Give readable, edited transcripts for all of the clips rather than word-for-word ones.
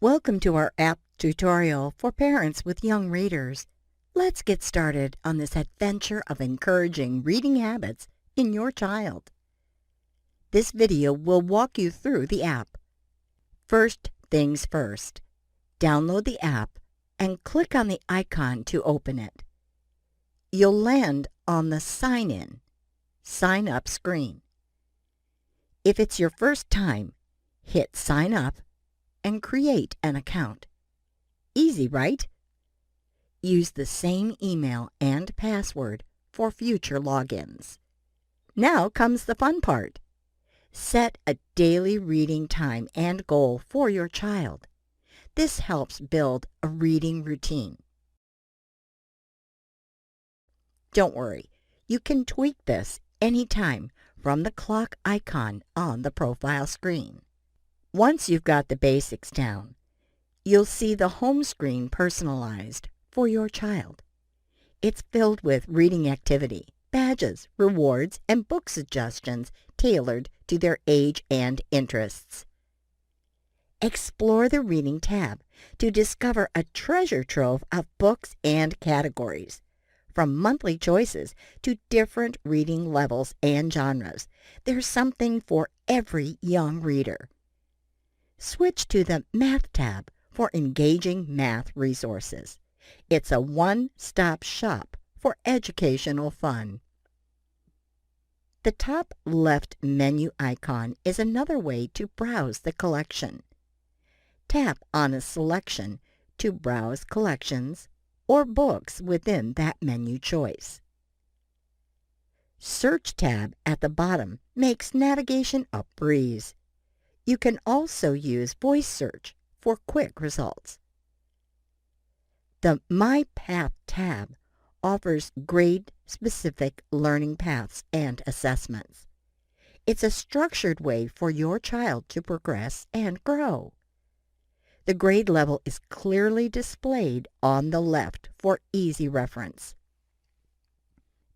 Welcome to our app tutorial for parents with young readers. Let's get started on this adventure of encouraging reading habits in your child. This video will walk you through the app. First things first, download the app and click on the icon to open it. You'll land on the Sign In, Sign Up screen. If it's your first time, hit Sign Up and create an account. Easy, right? Use the same email and password for future logins. Now comes the fun part. Set a daily reading time and goal for your child. This helps build a reading routine. Don't worry, you can tweak this anytime from the clock icon on the profile screen. Once you've got the basics down, you'll see the home screen personalized for your child. It's filled with reading activity, badges, rewards, and book suggestions tailored to their age and interests. Explore the Reading tab to discover a treasure trove of books and categories. From monthly choices to different reading levels and genres, there's something for every young reader. Switch to the Math tab for engaging math resources. It's a one-stop shop for educational fun. The top left menu icon is another way to browse the collection. Tap on a selection to browse collections or books within that menu choice. Search tab at the bottom makes navigation a breeze. You can also use voice search for quick results. The My Path tab offers grade-specific learning paths and assessments. It's a structured way for your child to progress and grow. The grade level is clearly displayed on the left for easy reference.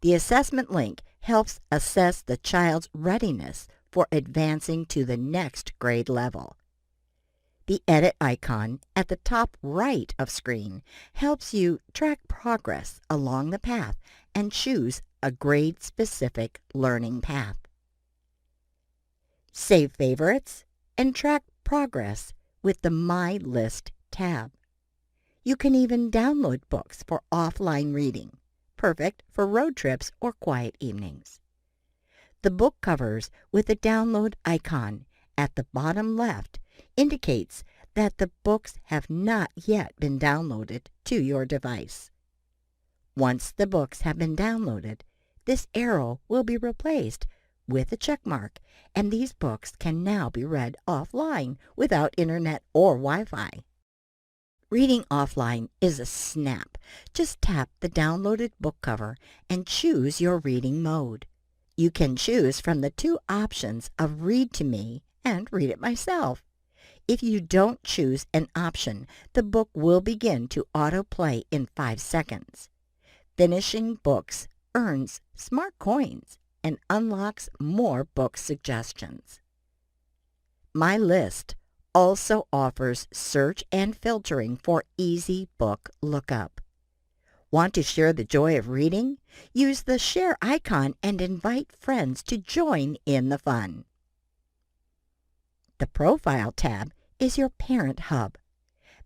The assessment link helps assess the child's readiness for advancing to the next grade level. The edit icon at the top right of screen helps you track progress along the path and choose a grade-specific learning path. Save favorites and track progress with the My List tab. You can even download books for offline reading, perfect for road trips or quiet evenings. The book covers with the download icon at the bottom left indicates that the books have not yet been downloaded to your device. Once the books have been downloaded, this arrow will be replaced with a check mark, and these books can now be read offline without internet or Wi-Fi. Reading offline is a snap. Just tap the downloaded book cover and choose your reading mode. You can choose from the two options of Read to Me and Read It Myself. If you don't choose an option, the book will begin to autoplay in 5 seconds. Finishing books earns smart coins and unlocks more book suggestions. My List also offers search and filtering for easy book lookup. Want to share the joy of reading? Use the share icon and invite friends to join in the fun. The Profile tab is your parent hub.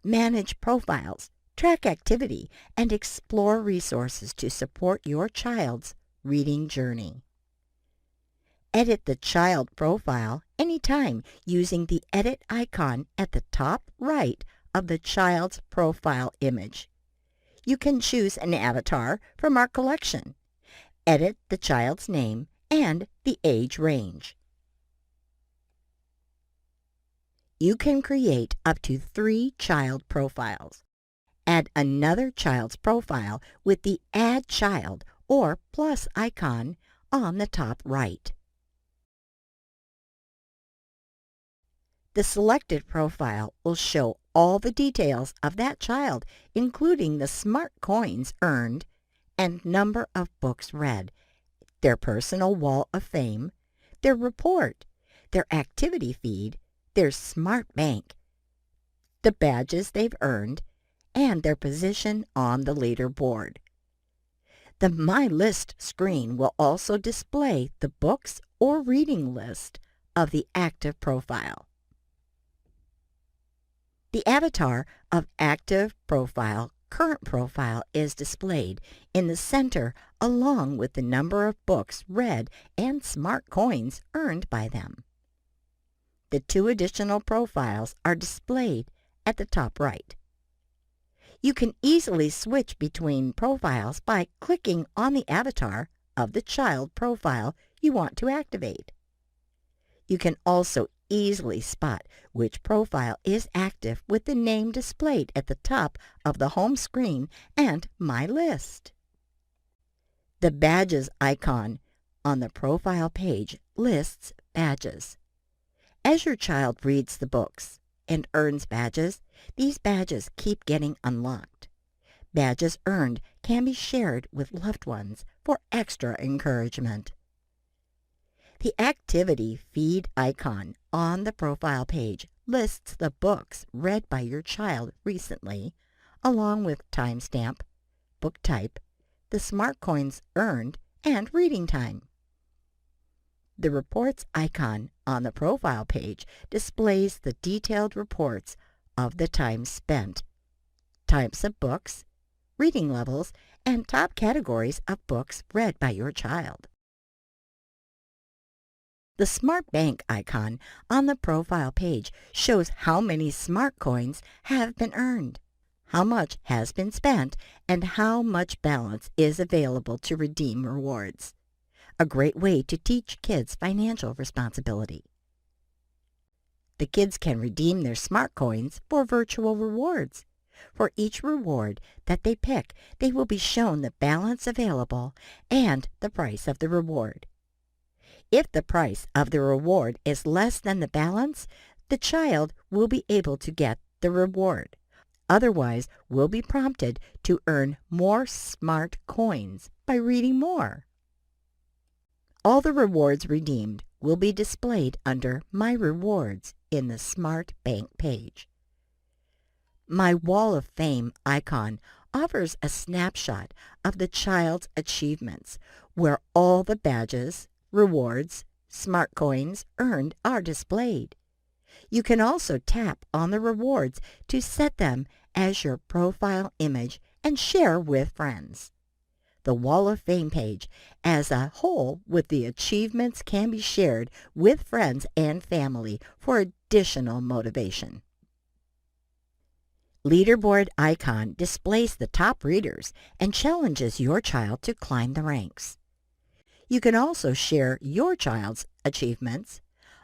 Manage profiles, track activity, and explore resources to support your child's reading journey. Edit the child profile anytime using the edit icon at the top right of the child's profile image. You can choose an avatar from our collection. Edit the child's name and the age range. You can create up to 3 child profiles. Add another child's profile with the Add Child or plus icon on the top right. The selected profile will show all the details of that child, including the smart coins earned and number of books read, their personal wall of fame, their report, their activity feed, their smart bank, the badges they've earned, and their position on the leaderboard. The My List screen will also display the books or reading list of the active profile. The avatar of active profile current profile is displayed in the center along with the number of books read and smart coins earned by them. The two additional profiles are displayed at the top right. You can easily switch between profiles by clicking on the avatar of the child profile you want to activate. You can also easily spot which profile is active with the name displayed at the top of the home screen and My List. The Badges icon on the profile page lists badges. As your child reads the books and earns badges, these badges keep getting unlocked. Badges earned can be shared with loved ones for extra encouragement. The Activity Feed icon on the profile page lists the books read by your child recently, along with timestamp, book type, the smart coins earned, and reading time. The Reports icon on the profile page displays the detailed reports of the time spent, types of books, reading levels, and top categories of books read by your child. The Smart Bank icon on the profile page shows how many smart coins have been earned, how much has been spent, and how much balance is available to redeem rewards. A great way to teach kids financial responsibility. The kids can redeem their smart coins for virtual rewards. For each reward that they pick, they will be shown the balance available and the price of the reward. If the price of the reward is less than the balance, the child will be able to get the reward. Otherwise, will be prompted to earn more smart coins by reading more. All the rewards redeemed will be displayed under My Rewards in the Smart Bank page. My Wall of Fame icon offers a snapshot of the child's achievements, where all the badges, rewards, smart coins earned are displayed. You can also tap on the rewards to set them as your profile image and share with friends. The Wall of Fame page as a whole with the achievements can be shared with friends and family for additional motivation. Leaderboard icon displays the top readers and challenges your child to climb the ranks. You can also share your child's achievements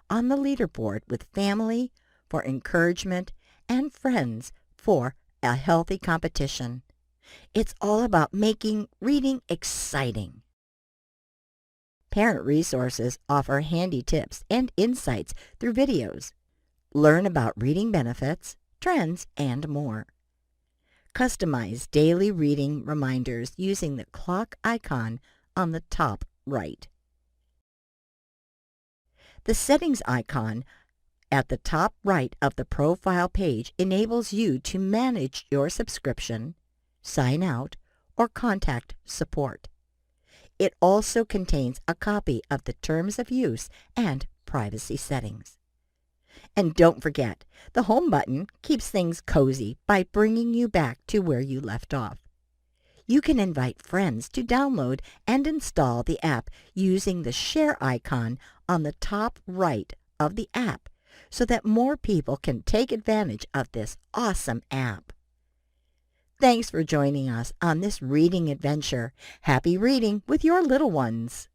on the leaderboard with family for encouragement and friends for a healthy competition. It's all about making reading exciting. Parent Resources offer handy tips and insights through videos. Learn about reading benefits, trends, and more. Customize daily reading reminders using the clock icon on the top right. The Settings icon at the top right of the profile page enables you to manage your subscription, sign out, or contact support. It also contains a copy of the terms of use and privacy settings. And don't forget, the Home button keeps things cozy by bringing you back to where you left off. You can invite friends to download and install the app using the Share icon on the top right of the app so that more people can take advantage of this awesome app. Thanks for joining us on this reading adventure. Happy reading with your little ones.